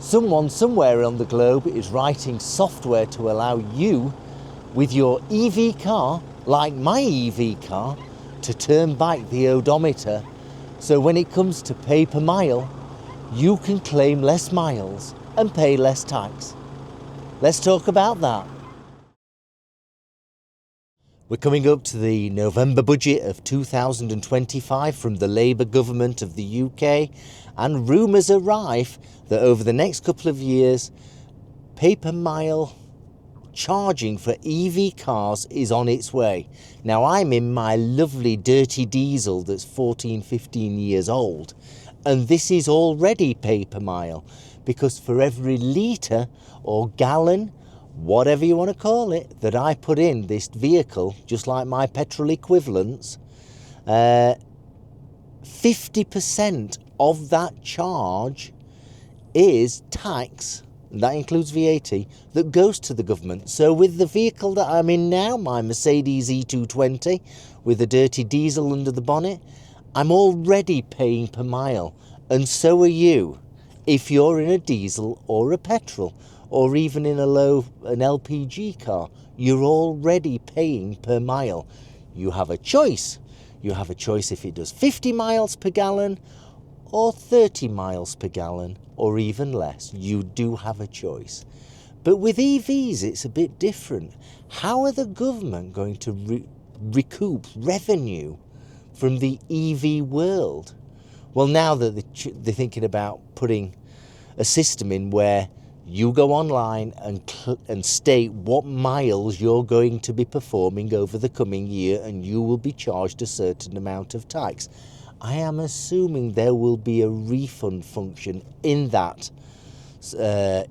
Someone somewhere on the globe is writing software to allow you, with your EV car, like my EV car, to turn back the odometer, so when it comes to pay per mile, you can claim less miles and pay less tax. Let's talk about that. We're coming up to the November budget of 2025 from the Labour government of the UK, and rumours are rife that over the next couple of years, pay per mile charging for EV cars is on its way. Now, I'm in my lovely dirty diesel that's 15 years old, and this is already pay per mile, because for every litre or gallon, whatever you want to call it, that I put in this vehicle, just like my petrol equivalents, 50% of that charge is tax, and that includes VAT, that goes to the government. So with the vehicle that I'm in now, my Mercedes E220, with a dirty diesel under the bonnet, I'm already paying per mile, and so are you, if you're in a diesel or a petrol, or even in an LPG car. You're already paying per mile. You have a choice. You have a choice if it does 50 miles per gallon or 30 miles per gallon, or even less. You do have a choice. But with EVs, it's a bit different. How are the government going to recoup revenue from the EV world? Well, now that they're thinking about putting a system in where you go online and state what miles you're going to be performing over the coming year, and you will be charged a certain amount of tax. I am assuming there will be a refund function in that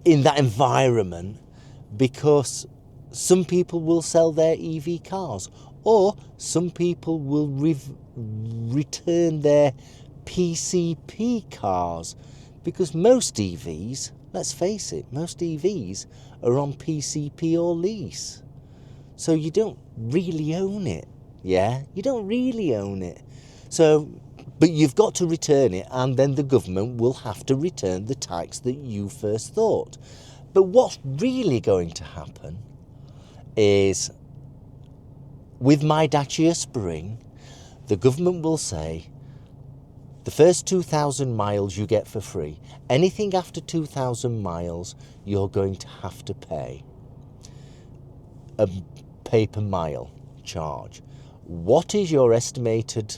environment, because some people will sell their EV cars, or some people will return their PCP cars, because most EVs, let's face it, most EVs are on PCP or lease. So you don't really own it, yeah? You don't really own it. So, but you've got to return it, and then the government will have to return the tax that you first thought. But what's really going to happen is, with my Dacia Spring, the government will say, the first 2,000 miles you get for free. Anything after 2,000 miles, you're going to have to pay a pay per mile charge. What is your estimated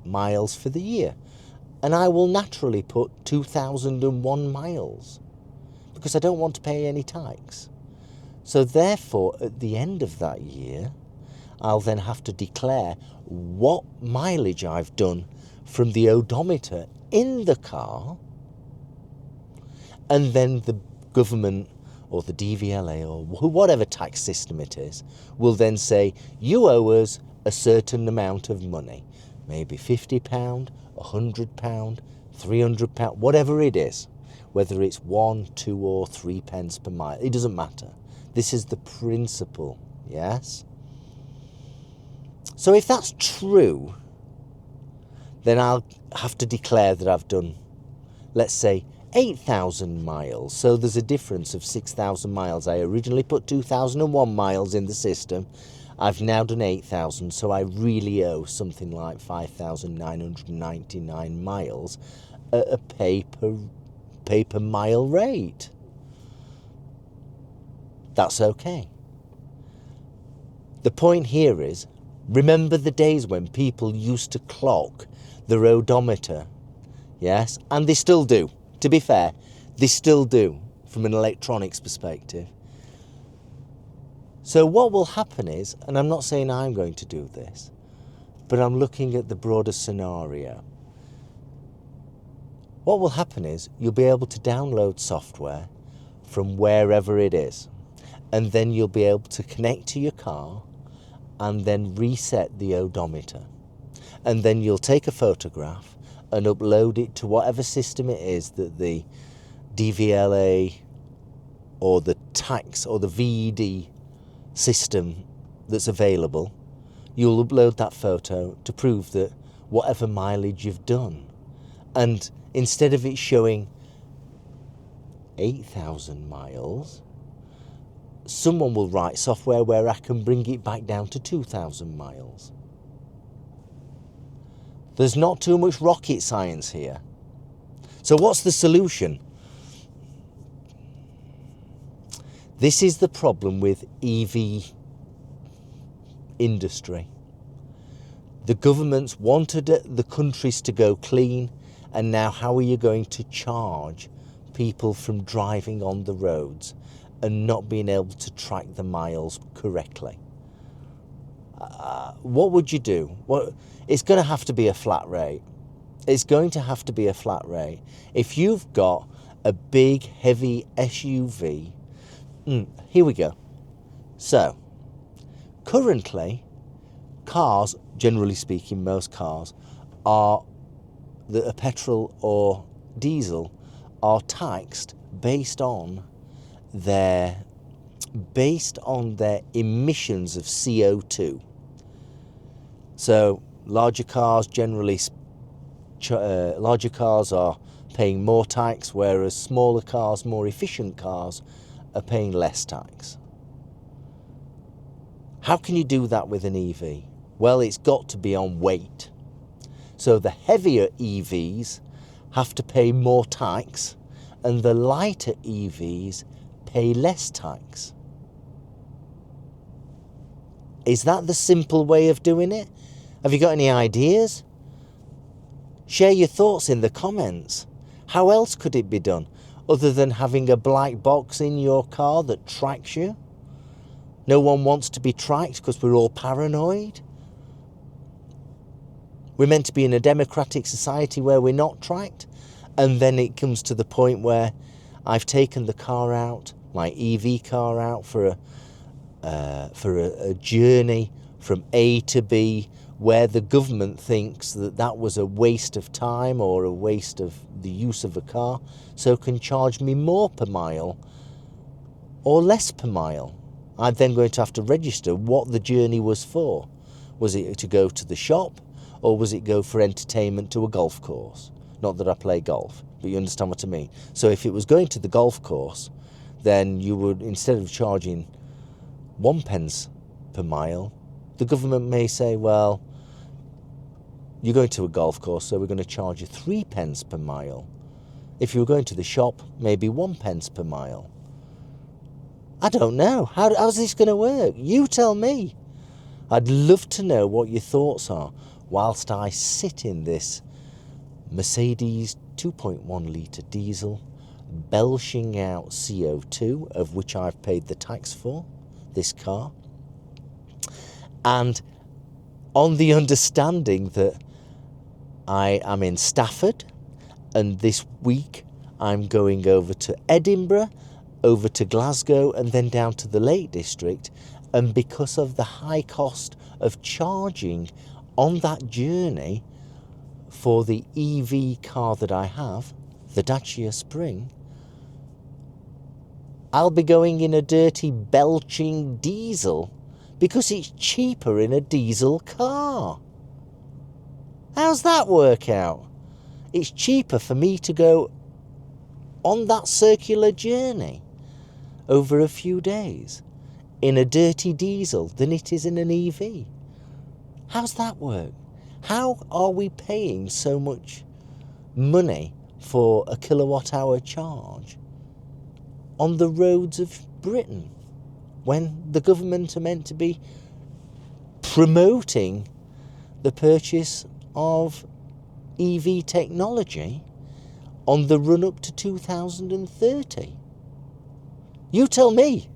miles for the year? And I will naturally put 2,001 miles, because I don't want to pay any tax. So therefore, at the end of that year, I'll then have to declare what mileage I've done from the odometer in the car, and then the government or the DVLA or whatever tax system it is will then say, you owe us a certain amount of money, maybe £50, £100, £300, whatever it is, whether it's 1, 2 or 3 pence per mile, it doesn't matter. This is the principle, yes? So if that's true, then I'll have to declare that I've done, let's say, 8,000 miles. So there's a difference of 6,000 miles. I originally put 2,001 miles in the system. I've now done 8,000, so I really owe something like 5,999 miles at a pay per mile rate. That's okay. The point here is, remember the days when people used to clock their odometer, yes? And they still do, to be fair. They still do, from an electronics perspective. So what will happen is, and I'm not saying I'm going to do this, but I'm looking at the broader scenario. What will happen is, you'll be able to download software from wherever it is, and then you'll be able to connect to your car and then reset the odometer. And then you'll take a photograph and upload it to whatever system it is that the DVLA or the tax or the VED system that's available. You'll upload that photo to prove that whatever mileage you've done. And instead of it showing 8,000 miles, someone will write software where I can bring it back down to 2,000 miles. There's not too much rocket science here. So what's the solution? This is the problem with EV industry. The governments wanted the countries to go clean, and now how are you going to charge people from driving on the roads and not being able to track the miles correctly? What would you do? It's going to have to be a flat rate. It's going to have to be a flat rate. If you've got a big, heavy SUV, here we go. So, currently, cars, generally speaking, most cars, that are petrol or diesel, are taxed based on their emissions of CO2. So, larger cars are paying more tax, whereas smaller cars, more efficient cars, are paying less tax. How can you do that with an EV? Well, it's got to be on weight. So the heavier EVs have to pay more tax, and the lighter EVs pay less tax. Is that the simple way of doing it? Have you got any ideas? Share your thoughts in the comments. How else could it be done, other than having a black box in your car that tracks you? No one wants to be tracked because we're all paranoid. We're meant to be in a democratic society where we're not tracked. And then it comes to the point where I've taken the car out, my EV car out for a journey from A to B, where the government thinks that was a waste of time or a waste of the use of a car, so can charge me more per mile or less per mile. I'm then going to have to register what the journey was for. Was it to go to the shop, or was it go for entertainment to a golf course? Not that I play golf, but you understand what I mean. So if it was going to the golf course, then you would, instead of charging 1 pence per mile, the government may say, well, you're going to a golf course, so we're going to charge you 3 pence per mile. If you were going to the shop, maybe 1 pence per mile. I don't know. How's this going to work? You tell me. I'd love to know what your thoughts are whilst I sit in this Mercedes 2.1 litre diesel, belching out CO2, of which I've paid the tax for, this car. And on the understanding that I am in Stafford, and this week I'm going over to Edinburgh, over to Glasgow, and then down to the Lake District. And because of the high cost of charging on that journey for the EV car that I have, the Dacia Spring, I'll be going in a dirty, belching diesel because it's cheaper in a diesel car. How's that work out? It's cheaper for me to go on that circular journey over a few days in a dirty diesel than it is in an EV. How's that work? How are we paying so much money for a kilowatt hour charge on the roads of Britain when the government are meant to be promoting the purchase of EV technology on the run up to 2030? You tell me.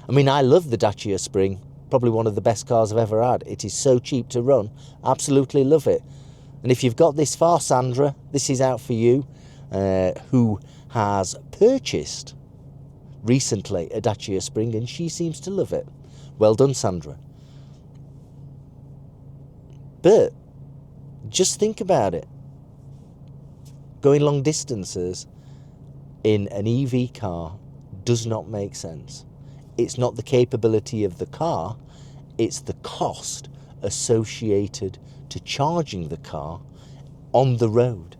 I mean, I love the Dacia Spring, probably one of the best cars I've ever had. It is so cheap to run, absolutely love it. And if you've got this far, Sandra, this is out for you, who has purchased recently a Dacia Spring, and she seems to love it. Well done, Sandra. But just think about it. Going long distances in an EV car does not make sense. It's not the capability of the car, it's the cost associated to charging the car on the road.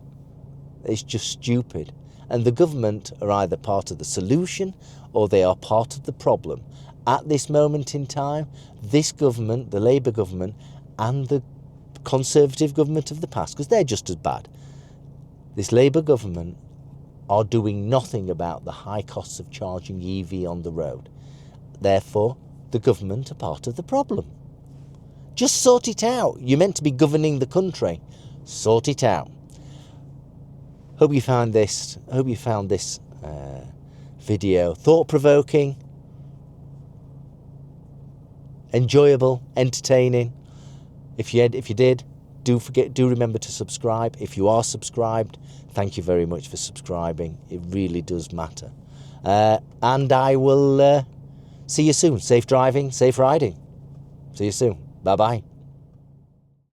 It's just stupid. And the government are either part of the solution or they are part of the problem. At this moment in time, this government, the Labour government, and the Conservative government of the past, because they're just as bad, this Labour government are doing nothing about the high costs of charging EV on the road. Therefore, the government are part of the problem. Just sort it out. You're meant to be governing the country. Sort it out. Hope you found this video thought-provoking, enjoyable, entertaining. If you did, do remember to subscribe. If you are subscribed, thank you very much for subscribing. It really does matter. And I will see you soon. Safe driving, safe riding. See you soon. Bye-bye.